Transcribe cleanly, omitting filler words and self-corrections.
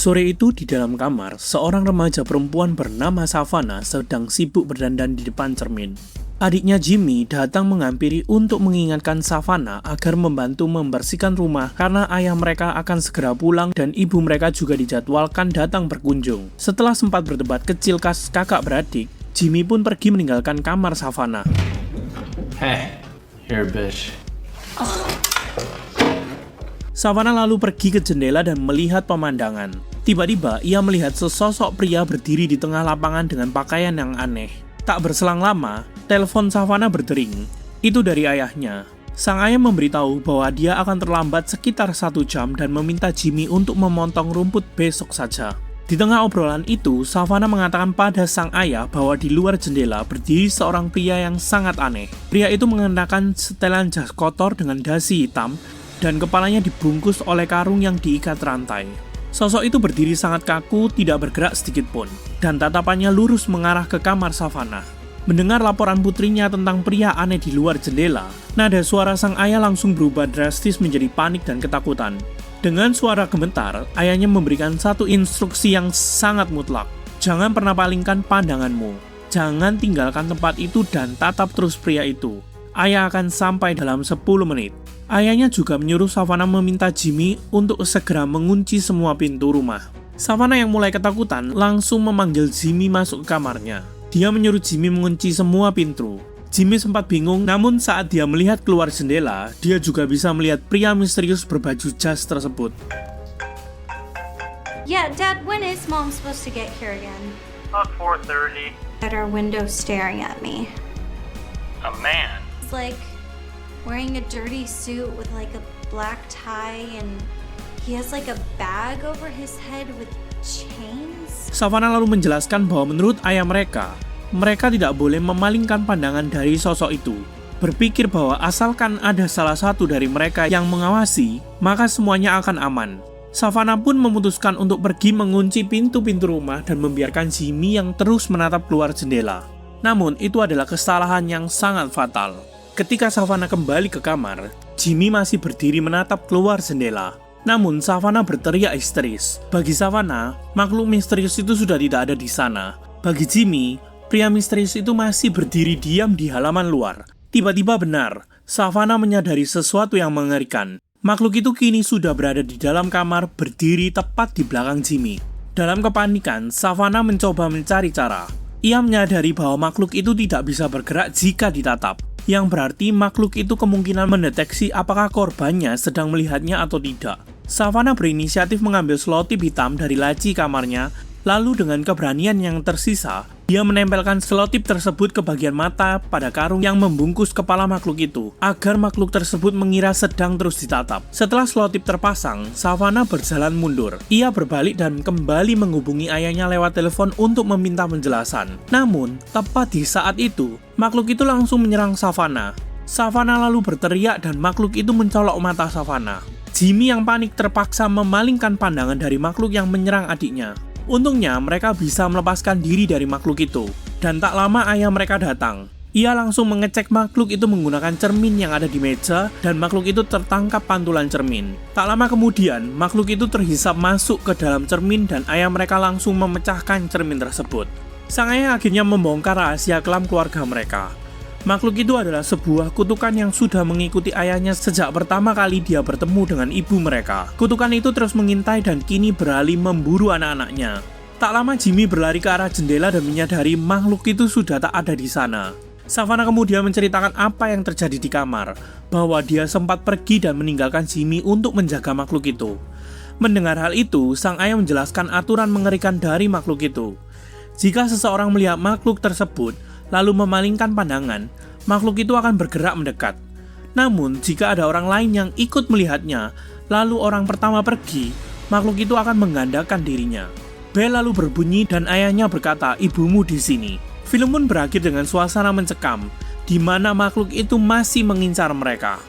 Sore itu di dalam kamar, seorang remaja perempuan bernama Savannah sedang sibuk berdandan di depan cermin. Adiknya Jimmy datang menghampiri untuk mengingatkan Savannah agar membantu membersihkan rumah karena ayah mereka akan segera pulang dan ibu mereka juga dijadwalkan datang berkunjung. Setelah sempat berdebat kecil kakak beradik, Jimmy pun pergi meninggalkan kamar Savannah. Hey, here bitch. Savannah lalu pergi ke jendela dan melihat pemandangan. Tiba-tiba, ia melihat sesosok pria berdiri di tengah lapangan dengan pakaian yang aneh. Tak berselang lama, telepon Savannah berdering. Itu dari ayahnya. Sang ayah memberitahu bahwa dia akan terlambat sekitar 1 jam dan meminta Jimmy untuk memotong rumput besok saja. Di tengah obrolan itu, Savannah mengatakan pada sang ayah bahwa di luar jendela berdiri seorang pria yang sangat aneh. Pria itu mengenakan setelan jas kotor dengan dasi hitam, dan kepalanya dibungkus oleh karung yang diikat rantai. Sosok itu berdiri sangat kaku, tidak bergerak sedikit pun, dan tatapannya lurus mengarah ke kamar Savannah. Mendengar laporan putrinya tentang pria aneh di luar jendela, nada suara sang ayah langsung berubah drastis menjadi panik dan ketakutan. Dengan suara gemetar, ayahnya memberikan satu instruksi yang sangat mutlak. Jangan pernah palingkan pandanganmu. Jangan tinggalkan tempat itu dan tatap terus pria itu. Ayah akan sampai dalam 10 menit. Ayahnya juga menyuruh Savannah meminta Jimmy untuk segera mengunci semua pintu rumah. Savannah yang mulai ketakutan langsung memanggil Jimmy masuk ke kamarnya. Dia menyuruh Jimmy mengunci semua pintu. Jimmy sempat bingung, namun saat dia melihat keluar jendela, dia juga bisa melihat pria misterius berbaju jas tersebut. Yeah, Dad, when is Mom supposed to get here again? About 4:30. At our window staring at me. A man. It's like wearing a dirty suit with like a black tie and he has like a bag over his head with chains. Savannah lalu menjelaskan bahwa menurut ayah mereka tidak boleh memalingkan pandangan dari sosok itu. Berpikir bahwa asalkan ada salah satu dari mereka yang mengawasi, maka semuanya akan aman. Savannah pun memutuskan untuk pergi mengunci pintu-pintu rumah dan membiarkan Jimmy yang terus menatap keluar jendela. Namun itu adalah kesalahan yang sangat fatal. Ketika Savannah kembali ke kamar, Jimmy masih berdiri menatap keluar jendela. Namun Savannah berteriak histeris. Bagi Savannah, makhluk misterius itu sudah tidak ada di sana. Bagi Jimmy, pria misterius itu masih berdiri diam di halaman luar. Tiba-tiba benar, Savannah menyadari sesuatu yang mengerikan. Makhluk itu kini sudah berada di dalam kamar, berdiri tepat di belakang Jimmy. Dalam kepanikan, Savannah mencoba mencari cara. Ia menyadari bahwa makhluk itu tidak bisa bergerak jika ditatap, yang berarti makhluk itu kemungkinan mendeteksi apakah korbannya sedang melihatnya atau tidak. Savannah berinisiatif mengambil selotip hitam dari laci kamarnya, lalu dengan keberanian yang tersisa, dia menempelkan selotip tersebut ke bagian mata pada karung yang membungkus kepala makhluk itu, agar makhluk tersebut mengira sedang terus ditatap. Setelah selotip terpasang, Savannah berjalan mundur. Ia berbalik dan kembali menghubungi ayahnya lewat telepon untuk meminta penjelasan. Namun, tepat di saat itu, makhluk itu langsung menyerang Savannah. Savannah lalu berteriak dan makhluk itu mencolok mata Savannah. Jimmy yang panik terpaksa memalingkan pandangan dari makhluk yang menyerang adiknya. Untungnya mereka bisa melepaskan diri dari makhluk itu. Dan tak lama ayah mereka datang. Ia langsung mengecek makhluk itu menggunakan cermin yang ada di meja dan makhluk itu tertangkap pantulan cermin. Tak lama kemudian, makhluk itu terhisap masuk ke dalam cermin dan ayah mereka langsung memecahkan cermin tersebut. Sang ayah akhirnya membongkar rahasia kelam keluarga mereka. Makhluk itu adalah sebuah kutukan yang sudah mengikuti ayahnya sejak pertama kali dia bertemu dengan ibu mereka. Kutukan itu terus mengintai dan kini beralih memburu anak-anaknya. Tak lama Jimmy berlari ke arah jendela dan menyadari makhluk itu sudah tak ada di sana. Savannah kemudian menceritakan apa yang terjadi di kamar, bahwa dia sempat pergi dan meninggalkan Jimmy untuk menjaga makhluk itu. Mendengar hal itu, sang ayah menjelaskan aturan mengerikan dari makhluk itu. Jika seseorang melihat makhluk tersebut, lalu memalingkan pandangan, makhluk itu akan bergerak mendekat. Namun, jika ada orang lain yang ikut melihatnya, lalu orang pertama pergi, makhluk itu akan menggandakan dirinya. Bel lalu berbunyi dan ayahnya berkata, "Ibumu di sini." Film pun berakhir dengan suasana mencekam, di mana makhluk itu masih mengincar mereka.